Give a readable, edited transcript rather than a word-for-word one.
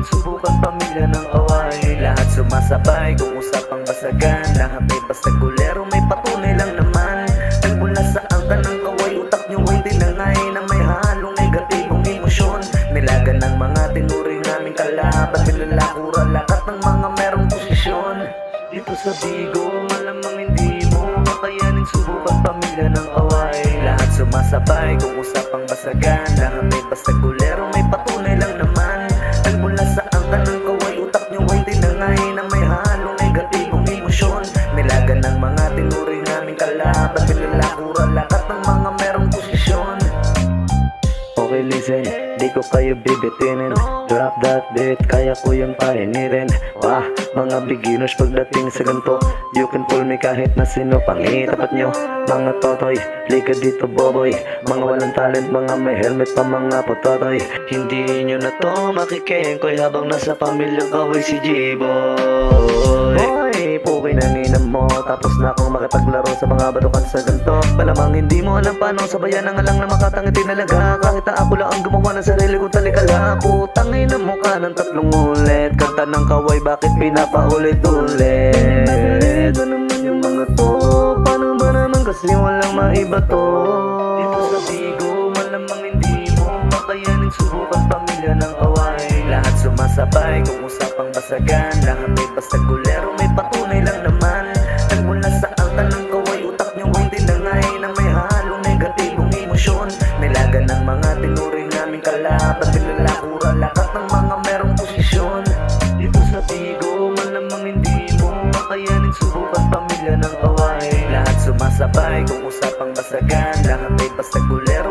kakayanin subukan pamilya ng kaway. Lahat sumasabay kung usapang basagan, lahat ay basta gulero, may patunay lang naman. Nagmula sa angka ng kaway, utak nyo ay tinangay na may halong negatibong emosyon. Nilagan ng mga tinuring naming kalaban, nilalakura lahat ng mga merong posisyon. Dito sa Bigo, malamang hindi mo kakayanin subukan pamilya ng kaway. Lahat sumasabay kung usapang basagan, lahat ay basta gulero, may patunay lang naman. Nagmula sa angka ng kaway, utak nyo ay tinangay na may halong negatibong emosyon. Nilagan ng mga tinuring naming kalaban, nilalakura lahat ng mga merong posisyon. Okay, listen, di ko kayo bibitinin. Drop that beat, kaya ko yung painirin. Wah, mga beginners pagdating sa ganto, you can pull me kahit na sino pang itapat nyo. Mga totoy, liga dito boboy, mga walang talent, mga may helmet pa, mga pototoy. Hindi nyo na to makikengkoy habang nasa pamilyang kaway si G-Boy. Boy, pukay na ninam mo, tapos na akong makipaglaro sa mga batukan sa ganto. Malamang hindi mo alam paano sabayan ang alang na makatangiti talaga. Kahit na ako lang ang gumawa ng sarili kong talikala. Putangin ang mukha ng tatlong ulit, kanta ng kaway bakit pinapaulit-ulit. Ano naman yung mga to, paano ba naman kasi walang maiba to. Dito sa Bigo, malamang hindi mo makayanin subukan pamilya ng kaway. Lahat sumasabay kung usapang basagan, lahat ay basta gulero, may patunay lang naman. Nagmula sa angka ng kaway, utak nyo ay tinangay na may halong negatibong emosyon. Nilagan ng mga tinuring naming kalaban, nilalakura lahat ng mga merong posisyon. Dito sa Bigo, malamang hindi mo makayanin subukan pamilya ng kaway. Lahat sumasabay kung usapang basagan, lahat ay basta gulero,